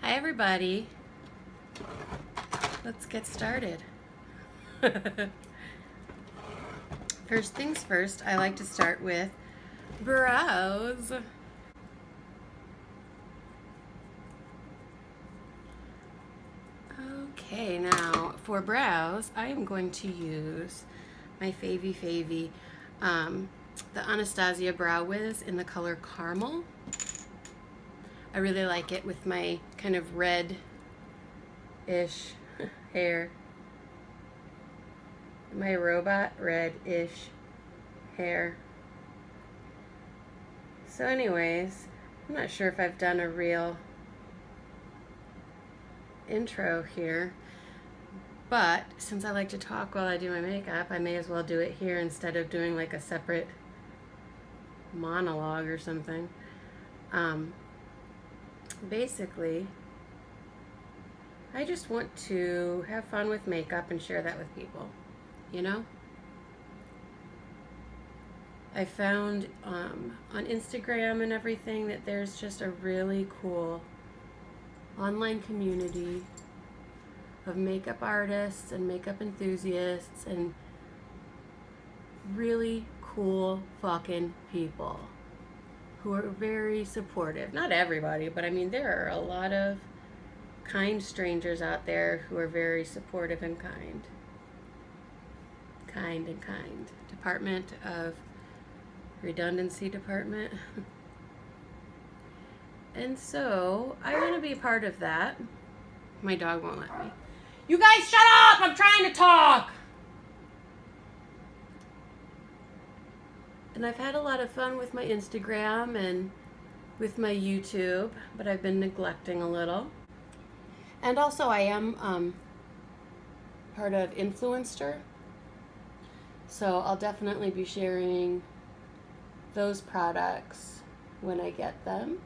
Hi everybody. Let's get started. First things first, I like to start with brows. Okay, now for brows, I am going to use my favy, the Anastasia Brow Wiz in the color Caramel. I really like it with my kind of red-ish hair. My robot red-ish hair. So anyways, I'm not sure if I've done a real intro here, but since I like to talk while I do my makeup, I may as well do it here instead of doing like a separate monologue or something. Basically, I just want to have fun with makeup and share that with people, you know? I found on Instagram and everything that there's just a really cool online community of makeup artists and makeup enthusiasts and really cool fucking people who are very supportive. Not everybody, but I mean there are a lot of kind strangers out there who are very supportive and kind. Kind and kind. Department of Redundancy Department. And so I want to be part of that. My dog won't let me. You guys shut up! I'm trying to talk! And I've had a lot of fun with my Instagram and with my YouTube, but I've been neglecting a little. And also I am part of Influencer. So I'll definitely be sharing those products when I get them.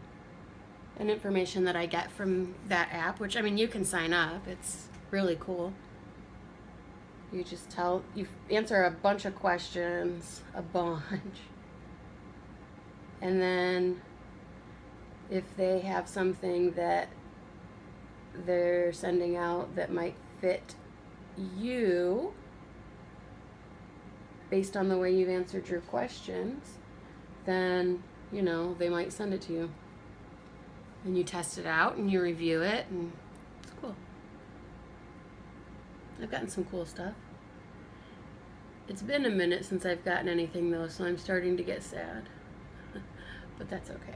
And information that I get from that app, which I mean you can sign up. It's really cool. You just you answer a bunch of questions, a bunch. And then if they have something that they're sending out that might fit you based on the way you've answered your questions, then, you know, they might send it to you. And you test it out and you review it, and it's cool. I've gotten some cool stuff. It's been a minute since I've gotten anything though, so I'm starting to get sad. But that's okay.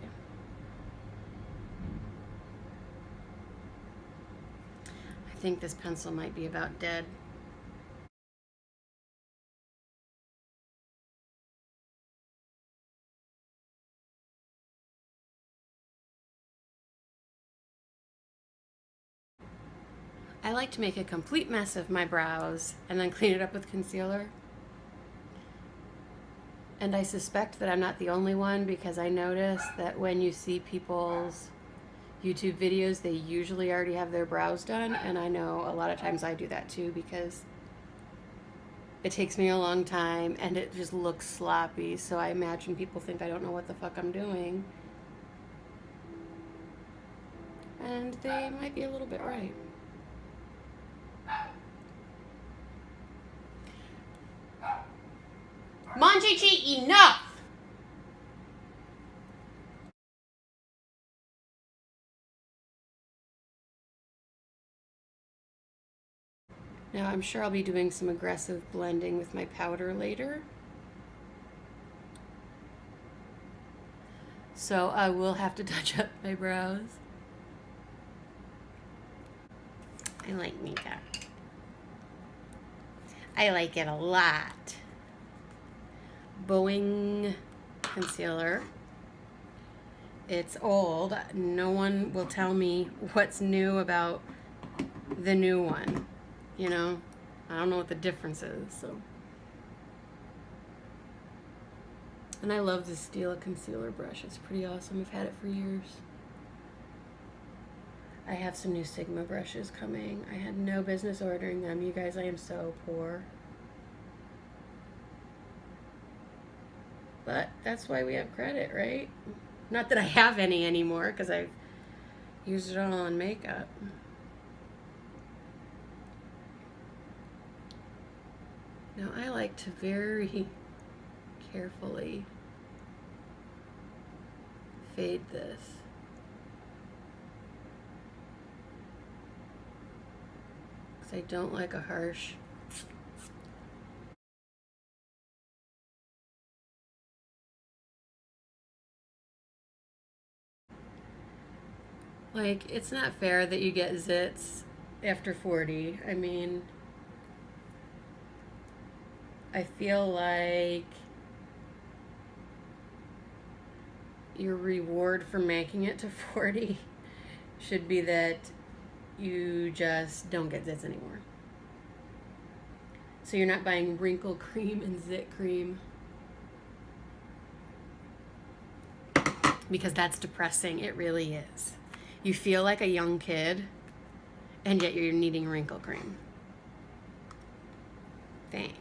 I think this pencil might be about dead. I like to make a complete mess of my brows and then clean it up with concealer. And I suspect that I'm not the only one, because I notice that when you see people's YouTube videos, they usually already have their brows done. And I know a lot of times I do that too, because it takes me a long time and it just looks sloppy. So I imagine people think I don't know what the fuck I'm doing. And they might be a little bit right. Monchichi, enough! Now I'm sure I'll be doing some aggressive blending with my powder later. So I will have to touch up my brows. I like makeup. I like it a lot. Boing concealer. It's old. No one will tell me what's new about the new one. You know, I don't know what the difference is. So, and I love this Stila concealer brush. It's pretty awesome. I've had it for years. I have some new Sigma brushes coming. I had no business ordering them. You guys, I am so poor. But that's why we have credit, right? Not that I have any anymore, because I've use it all on makeup. Now I like to very carefully fade this. Because I don't like a harsh like, it's not fair that you get zits after 40. I mean, I feel like your reward for making it to 40 should be that you just don't get zits anymore. So you're not buying wrinkle cream and zit cream. Because that's depressing. It really is. You feel like a young kid, and yet you're needing wrinkle cream. Thanks.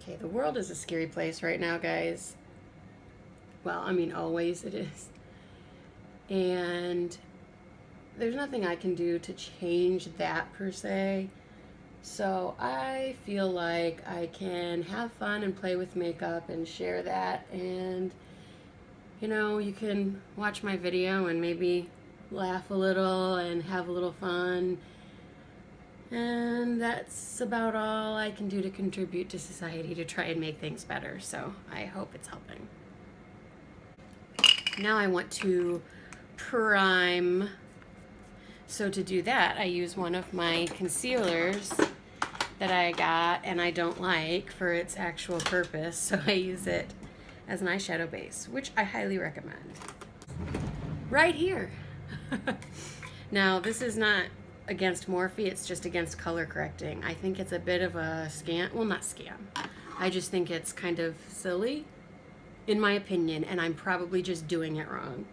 Okay, the world is a scary place right now, guys. Well, I mean, always it is. And there's nothing I can do to change that per se. So I feel like I can have fun and play with makeup and share that. And, you know, you can watch my video and maybe laugh a little and have a little fun. And that's about all I can do to contribute to society to try and make things better. So I hope it's helping. Now I want to prime. So to do that, I use one of my concealers that I got and I don't like for its actual purpose. So I use it as an eyeshadow base, which I highly recommend. Right here. Now, this is not against Morphe, it's just against color correcting. I think it's a bit of a scam. Well, not scam. I just think it's kind of silly, in my opinion, and I'm probably just doing it wrong.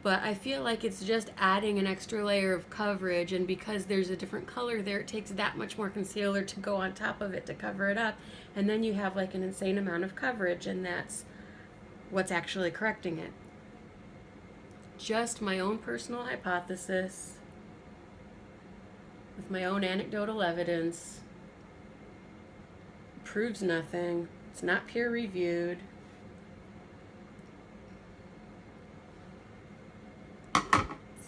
But I feel like it's just adding an extra layer of coverage, and because there's a different color there, it takes that much more concealer to go on top of it to cover it up, and then you have like an insane amount of coverage, and that's what's actually correcting it. Just my own personal hypothesis with my own anecdotal evidence. Proves nothing. It's not peer reviewed.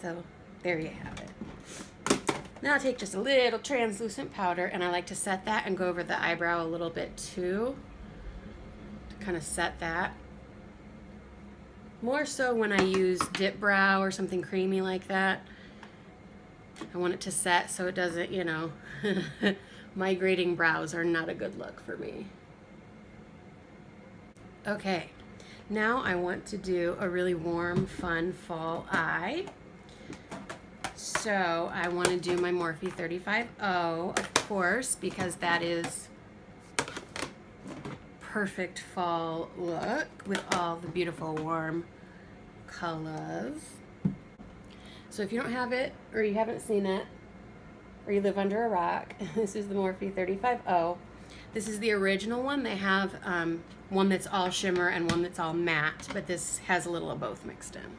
So there you have it. Now I'll take just a little translucent powder, and I like to set that and go over the eyebrow a little bit too, to kind of set that. More so when I use dip brow or something creamy like that. I want it to set so it doesn't, you know, migrating brows are not a good look for me. Okay, now I want to do a really warm, fun fall eye. So I want to do my Morphe35O, of course, because that is perfect fall look with all the beautiful warm colors. So if you don't have it, or you haven't seen it, or you live under a rock, this is the Morphe35O. This is the original one. They have one that's all shimmer and one that's all matte, but this has a little of both mixed in.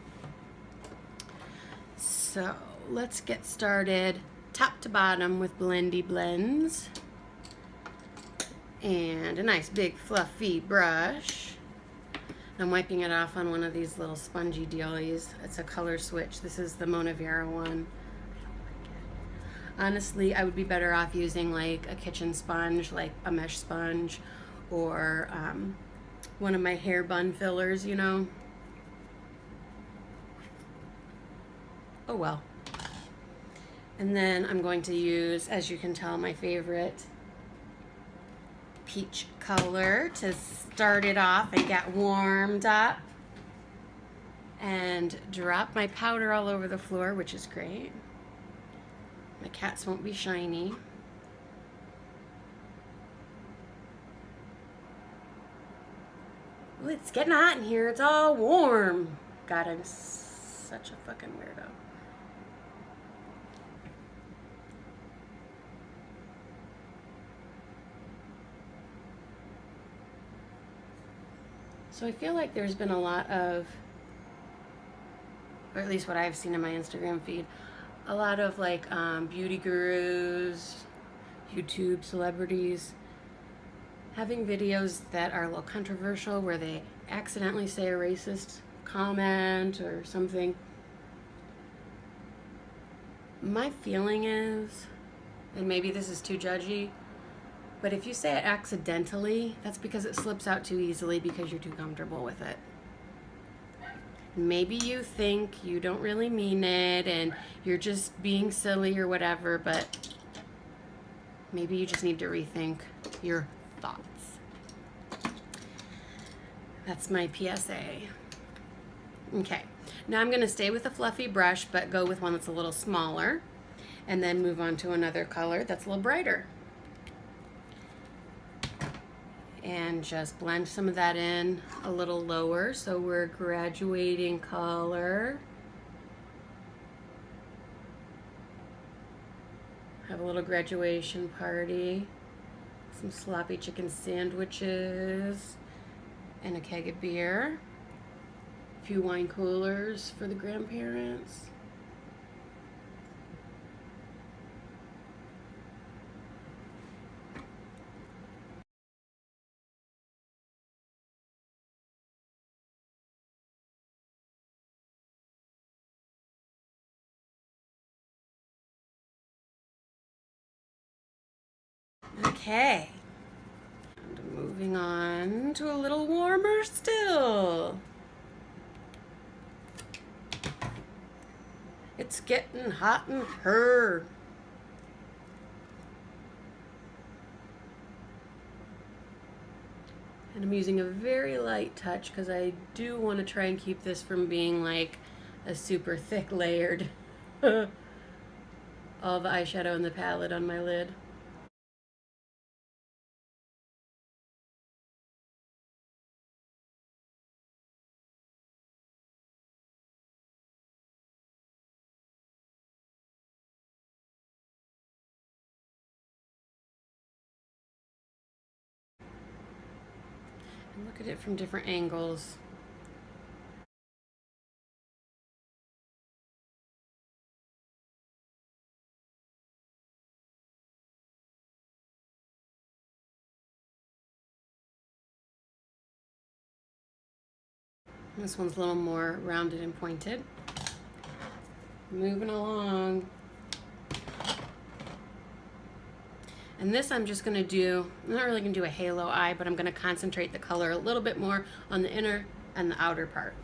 So let's get started top to bottom with Blendy Blends. And a nice big fluffy brush. I'm wiping it off on one of these little spongy dealies. It's a color switch. This is the Mona Vera one. I don't like it. Honestly, I would be better off using like a kitchen sponge, like a mesh sponge, or one of my hair bun fillers, you know. Oh well. And then I'm going to use, as you can tell, my favorite peach color to start it off and get warmed up, and drop my powder all over the floor, which is great. My cats won't be shiny. Ooh, it's getting hot in here. It's all warm. God, I'm such a fucking weirdo. So I feel like there's been a lot of, or at least what I've seen in my Instagram feed, a lot of like beauty gurus, YouTube celebrities having videos that are a little controversial where they accidentally say a racist comment or something. My feeling is, and maybe this is too judgy, but if you say it accidentally, that's because it slips out too easily because you're too comfortable with it. Maybe you think you don't really mean it and you're just being silly or whatever, but maybe you just need to rethink your thoughts. That's my PSA. Okay, now I'm going to stay with a fluffy brush, but go with one that's a little smaller, and then move on to another color that's a little brighter. And just blend some of that in a little lower so we're graduating color. Have a little graduation party. Some sloppy chicken sandwiches and a keg of beer. A few wine coolers for the grandparents. Okay, and moving on to a little warmer still. It's getting hot in her. And I'm using a very light touch because I do want to try and keep this from being like a super thick layered all the eyeshadow in the palette on my lid. And look at it from different angles. This one's a little more rounded and pointed. Moving along. And this I'm just gonna do, I'm not really gonna do a halo eye, but I'm gonna concentrate the color a little bit more on the inner and the outer part.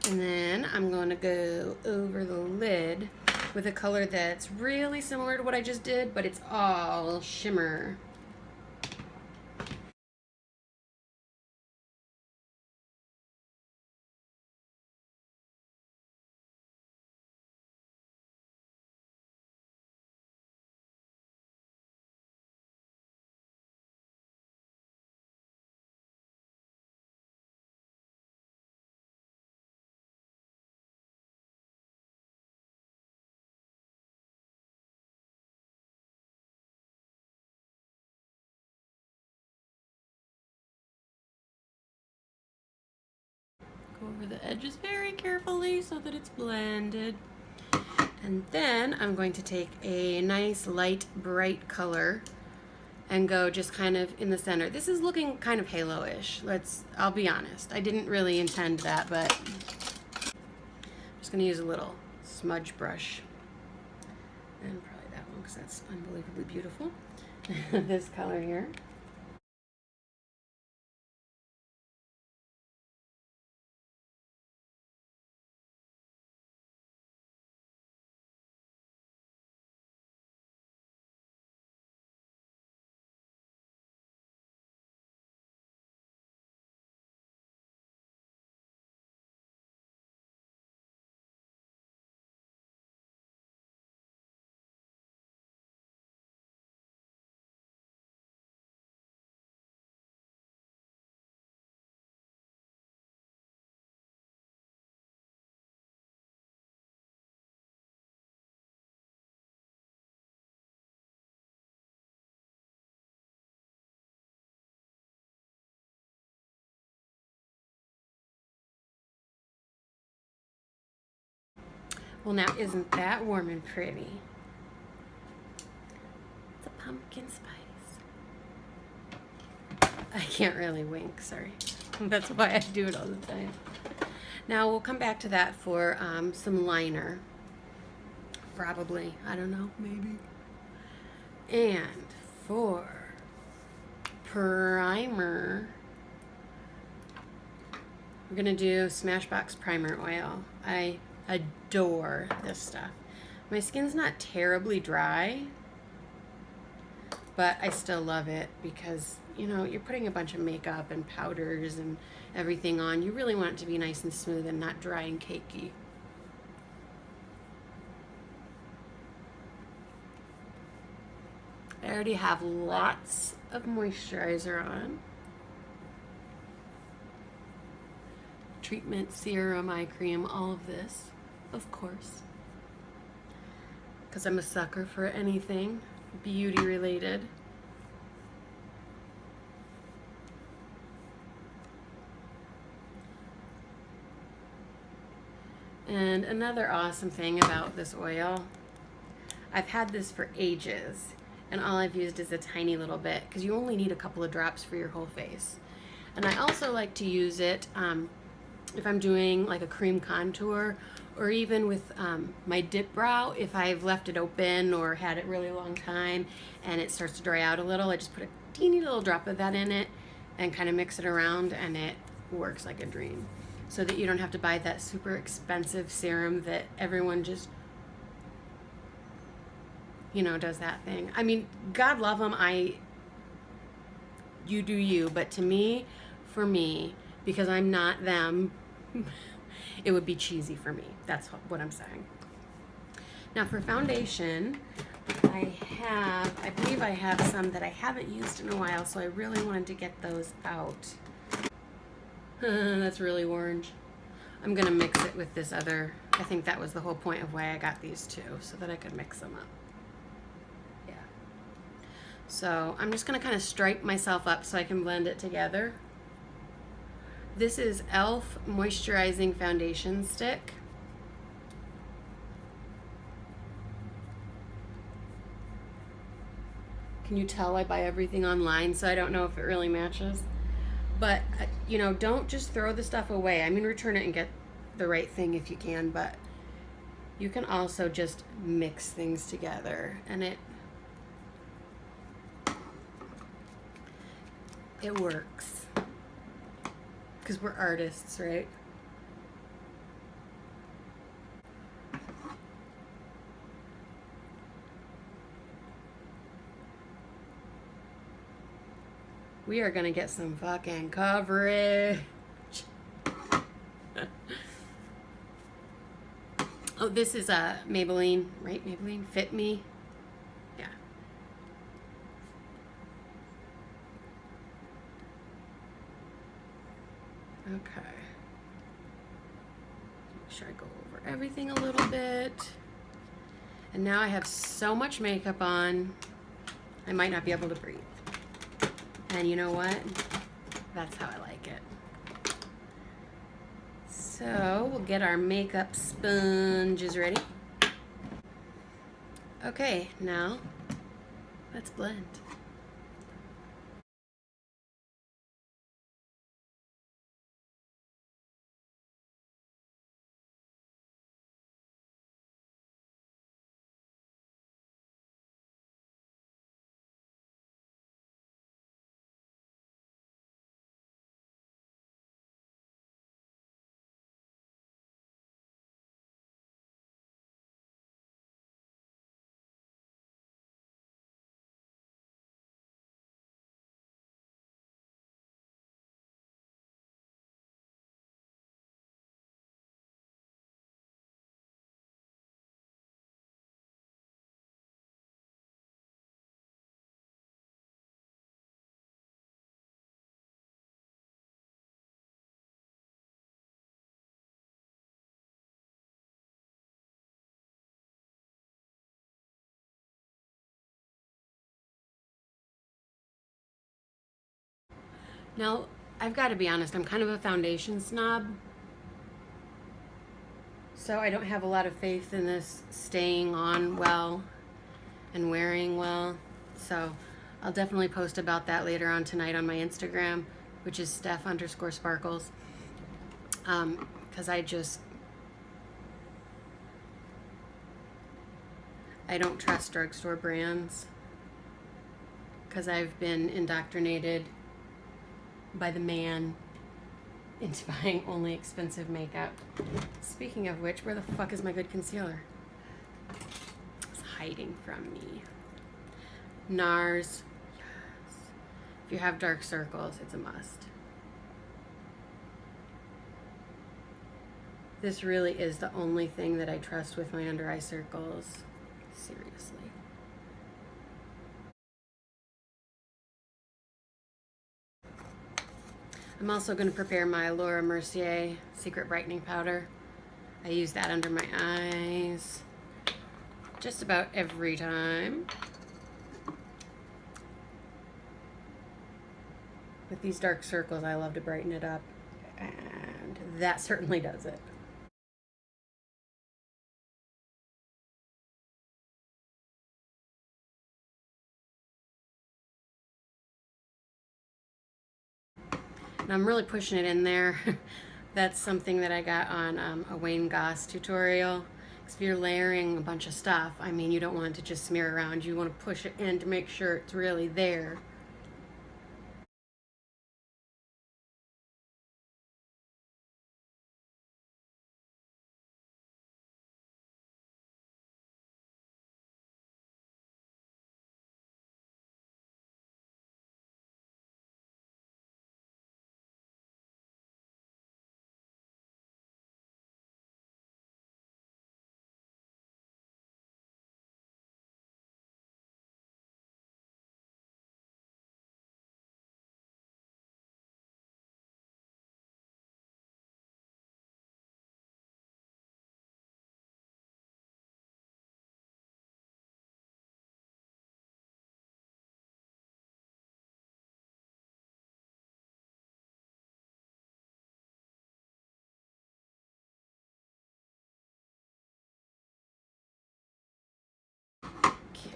And then I'm going to go over the lid with a color that's really similar to what I just did, but it's all shimmer. Go over the edges very carefully so that it's blended. And then I'm going to take a nice light bright color and go just kind of in the center. This is looking kind of halo-ish. I'll be honest. I didn't really intend that, but I'm just gonna use a little smudge brush. And probably that one, because that's unbelievably beautiful. This color here. Well, now isn't that warm and pretty? It's a pumpkin spice. I can't really wink, sorry. That's why I do it all the time. Now we'll come back to that for some liner. Probably, I don't know, maybe. And for primer, we're gonna do Smashbox Primer Oil. I adore this stuff. My skin's not terribly dry, but I still love it because, you know, you're putting a bunch of makeup and powders and everything on. You really want it to be nice and smooth and not dry and cakey. I already have lots of moisturizer on. Treatment, serum, eye cream, all of this, of course. Because I'm a sucker for anything beauty related. And another awesome thing about this oil, I've had this for ages, and all I've used is a tiny little bit because you only need a couple of drops for your whole face. And I also like to use it if I'm doing like a cream contour, or even with my dip brow. If I've left it open or had it really long time and it starts to dry out a little, I just put a teeny little drop of that in it and kind of mix it around, and it works like a dream. So that you don't have to buy that super expensive serum that everyone just, you know, does that thing. I mean, God love them. You do you, but to me, for me, because I'm not them, it would be cheesy for me. That's what I'm saying. Now for foundation, I believe I have some that I haven't used in a while, so I really wanted to get those out. That's really orange. I'm gonna mix it with this other. I think that was the whole point of why I got these two, so that I could mix them up. Yeah. So I'm just gonna kind of stripe myself up so I can blend it together. This is e.l.f. Moisturizing Foundation Stick. Can you tell I buy everything online, so I don't know if it really matches? But, you know, don't just throw the stuff away. I mean, return it and get the right thing if you can, but you can also just mix things together, and it works. Because we're artists, right? We are gonna get some fucking coverage. Oh, this is a Maybelline, right? Maybelline Fit Me. Yeah. Okay. Make sure I go over everything a little bit. And now I have so much makeup on, I might not be able to breathe. And you know what? That's how I like it. So we'll get our makeup sponges ready. Okay, now let's blend. Now, I've got to be honest, I'm kind of a foundation snob. So I don't have a lot of faith in this staying on well and wearing well. So I'll definitely post about that later on tonight on my Instagram, which is Steph_sparkles. Because I don't trust drugstore brands. Because I've been indoctrinated by the man into buying only expensive makeup. Speaking of which, where the fuck is my good concealer? It's hiding from me. NARS. Yes. If you have dark circles, it's a must. This really is the only thing that I trust with my under eye circles. Seriously. I'm also going to prepare my Laura Mercier Secret Brightening Powder. I use that under my eyes just about every time. With these dark circles, I love to brighten it up, and that certainly does it. And I'm really pushing it in there. That's something that I got on a Wayne Goss tutorial. Because if you're layering a bunch of stuff, I mean, you don't want it to just smear around. You want to push it in to make sure it's really there.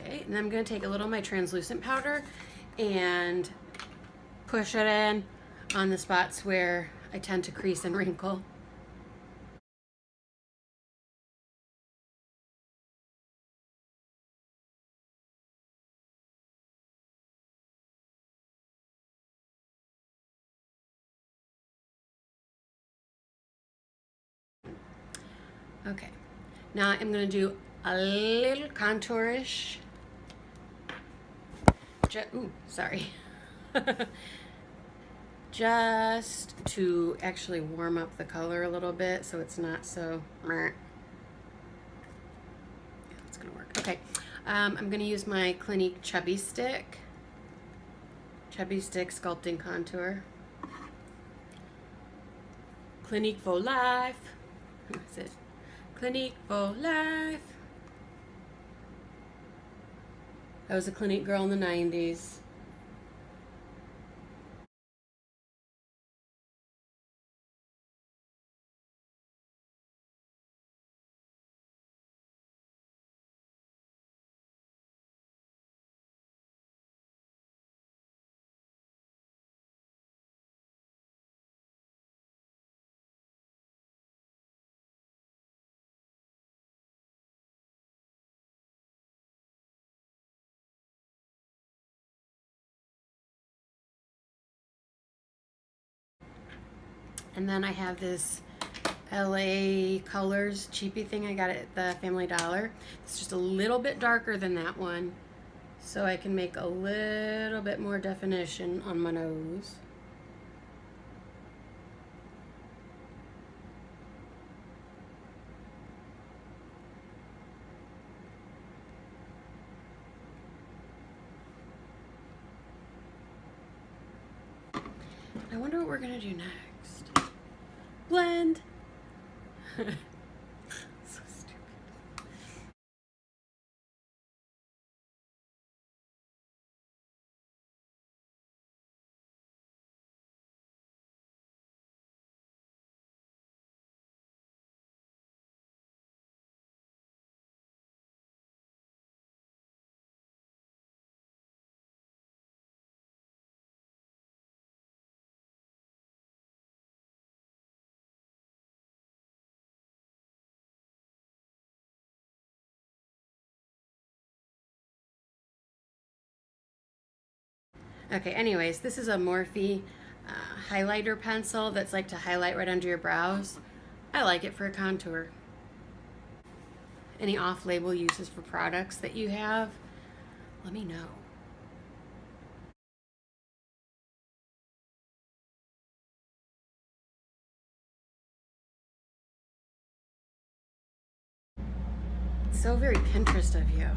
Okay, and I'm going to take a little of my translucent powder and push it in on the spots where I tend to crease and wrinkle. Okay, now I'm going to do a little contourish. Ooh, sorry. Just to actually warm up the color a little bit so it's not so... Yeah, it's going to work. Okay, I'm going to use my Clinique Chubby Stick. Chubby Stick Sculpting Contour. Clinique for Life. That's it. Clinique for Life. I was a Clinique girl in the 90s. And then I have this LA Colors cheapy thing I got at the Family Dollar. It's just a little bit darker than that one, so I can make a little bit more definition on my nose. I wonder what we're gonna do next. Blend. So stupid. Okay, anyways, this is a Morphe highlighter pencil that's like to highlight right under your brows. I like it for a contour. Any off-label uses for products that you have, let me know. It's so very Pinterest of you.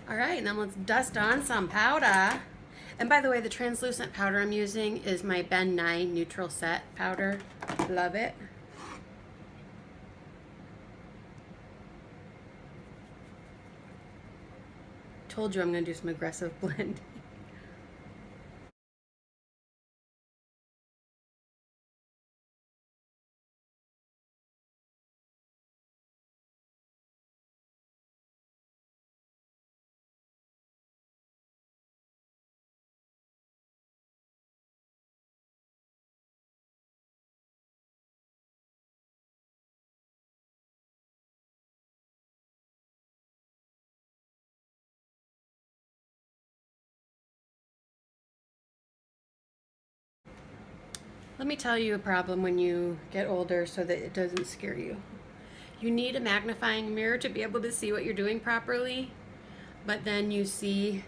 All right, and then let's dust on some powder. And by the way, the translucent powder I'm using is my Ben 9 Neutral Set powder. Love it. Told you I'm gonna do some aggressive blending. Let me tell you a problem when you get older so that it doesn't scare you. You need a magnifying mirror to be able to see what you're doing properly, but then you see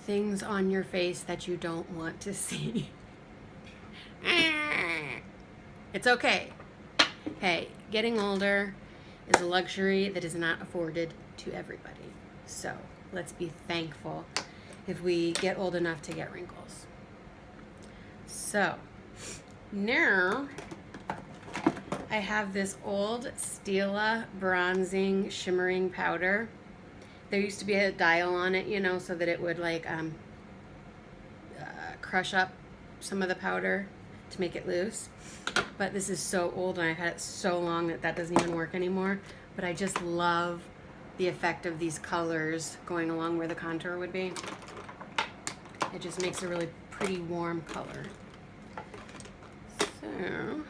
things on your face that you don't want to see. It's okay. Hey, getting older is a luxury that is not afforded to everybody. So let's be thankful if we get old enough to get wrinkles. So now I have this old Stila bronzing shimmering powder. There used to be a dial on it, you know, so that it would like crush up some of the powder to make it loose. But this is so old and I've had it so long that that doesn't even work anymore. But I just love the effect of these colors going along where the contour would be. It just makes a really pretty warm color. So,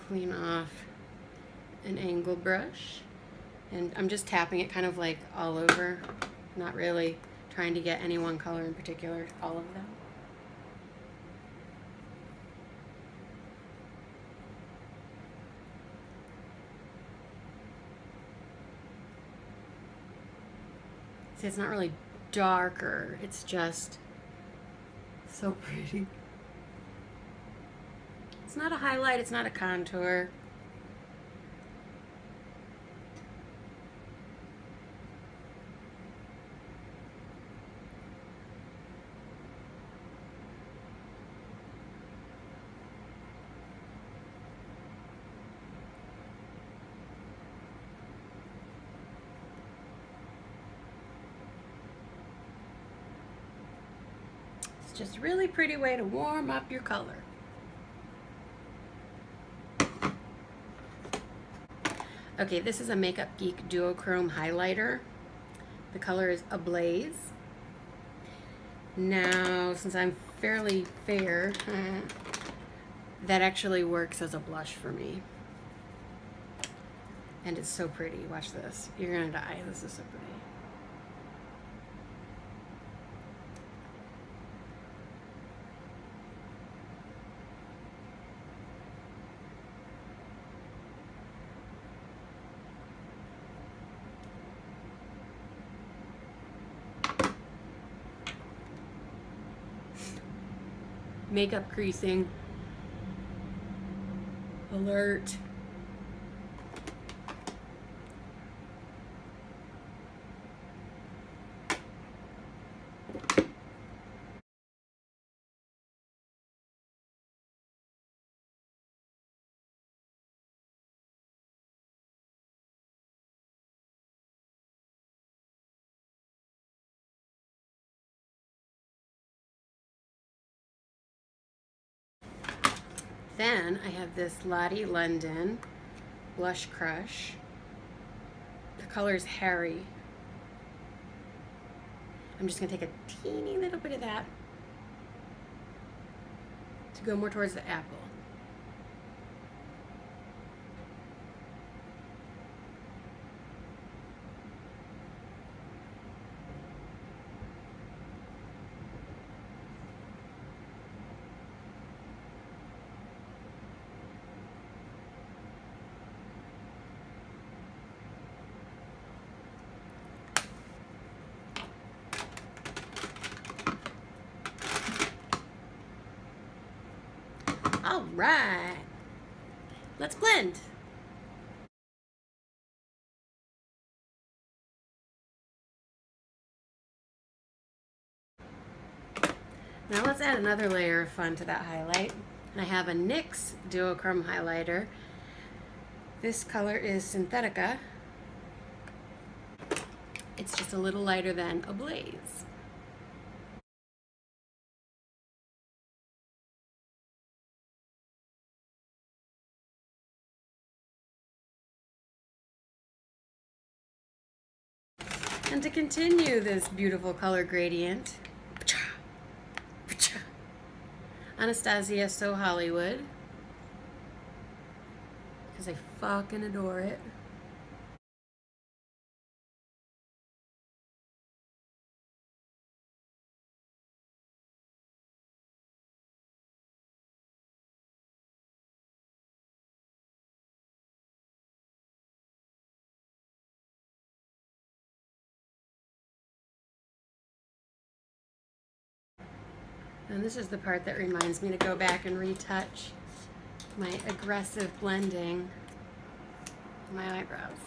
clean off an angle brush, and I'm just tapping it kind of like all over, not really trying to get any one color in particular, all of them. See, it's not really darker, it's just so pretty. It's not a highlight, it's not a contour. It's just a really pretty way to warm up your color. Okay, this is a Makeup Geek Duochrome highlighter. The color is Ablaze. Now, since I'm fairly fair, that actually works as a blush for me. And it's so pretty. Watch this. You're gonna die. This is so pretty. Makeup creasing alert. Then I have this Lottie London Blush Crush. The color is Harry. I'm just gonna take a teeny little bit of that to go more towards the apple. All right, let's blend. Now let's add another layer of fun to that highlight. And I have a NYX Duochrome highlighter. This color is Synthetica. It's just a little lighter than Ablaze. And to continue this beautiful color gradient, Anastasia So Hollywood, because I fucking adore it. And this is the part that reminds me to go back and retouch my aggressive blending on my eyebrows.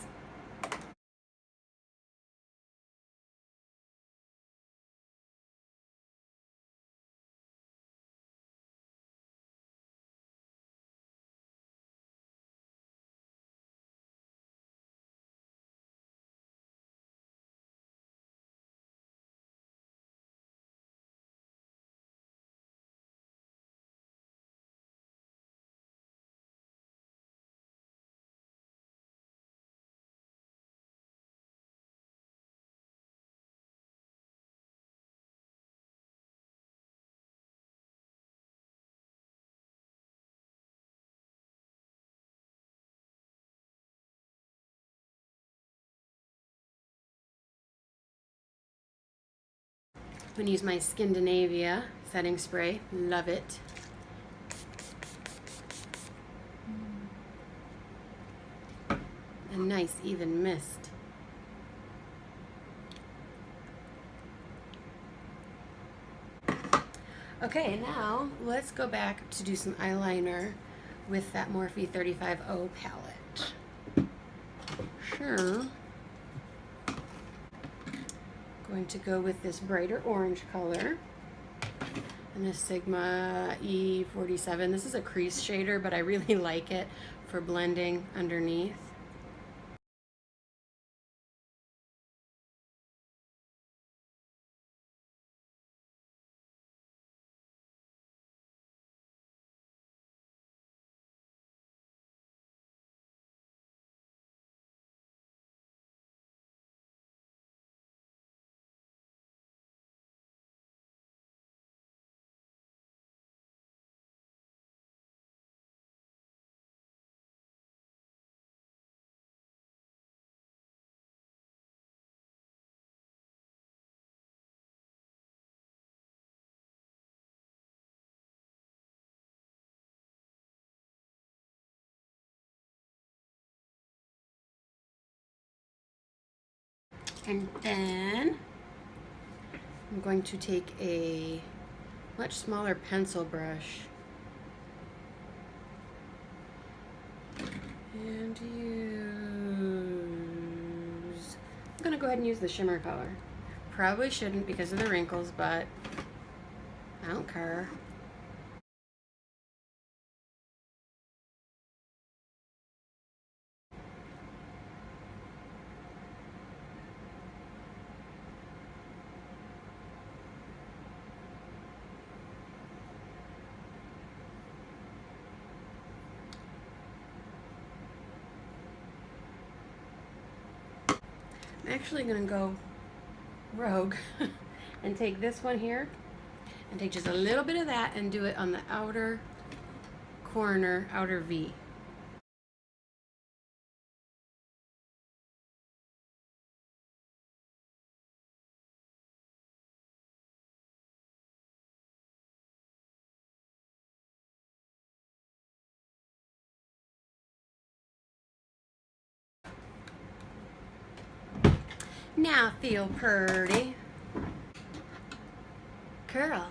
I'm going to use my Skindinavia setting spray. Love it. A nice even mist. Okay, now let's go back to do some eyeliner with that Morphe35O palette. Sure. Going to go with this brighter orange color and a Sigma E47. This is a crease shader, but I really like it for blending underneath. And then I'm going to take a much smaller pencil brush and I'm gonna go ahead and use the shimmer color. Probably shouldn't because of the wrinkles, but I don't care. I'm actually gonna go rogue and take this one here and take just a little bit of that and do it on the outer corner, outer V. Now feel pretty. Curl.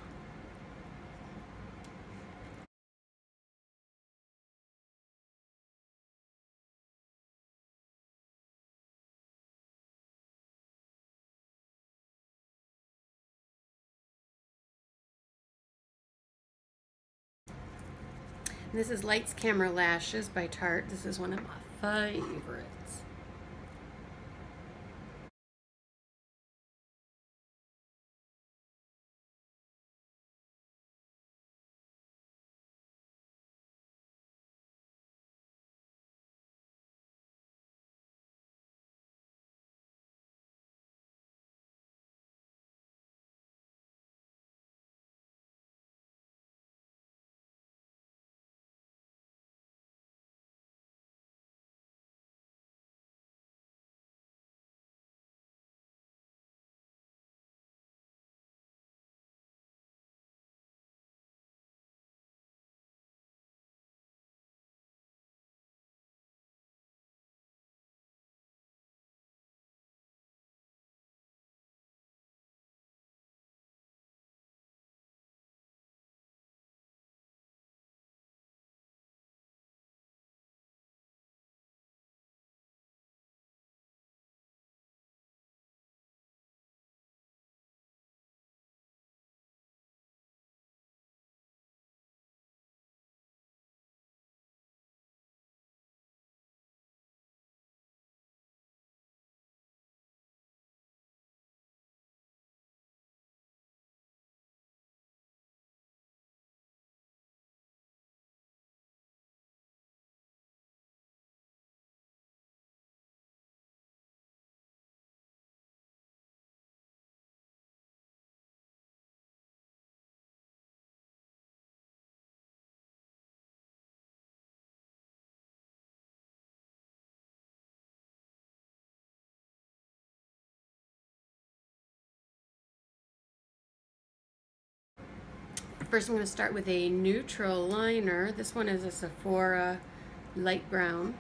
This is Lights Camera Lashes by Tarte. This is one of my favorites. First, I'm going to start with a neutral liner. This one is a Sephora light brown.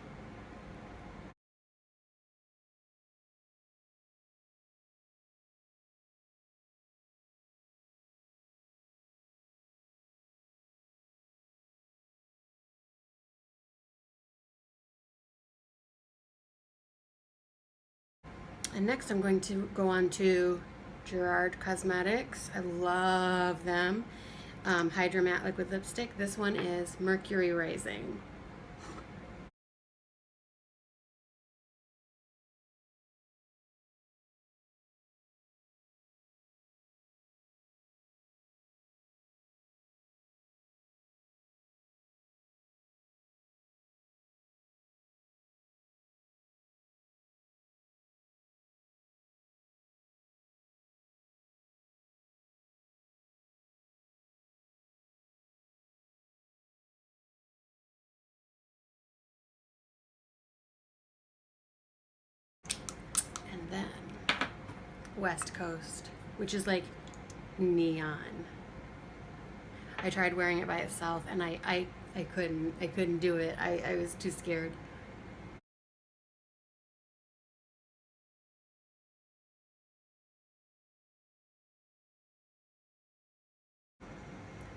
And next, I'm going to go on to Gerard Cosmetics. I love them. Hydro Matte Liquid Lipstick. This one is Mercury Rising. And then West Coast, which is like neon. I tried wearing it by itself and I couldn't do it. I was too scared.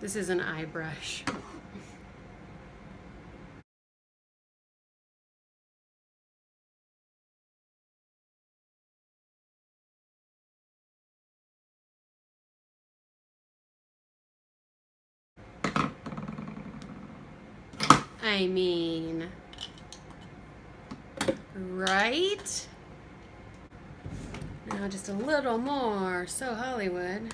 This is an eye brush. I mean, right? Now just a little more. So Hollywood.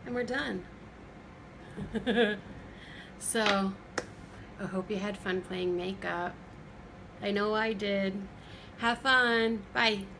And we're done. So, I hope you had fun playing makeup. I know I did. Have fun. Bye.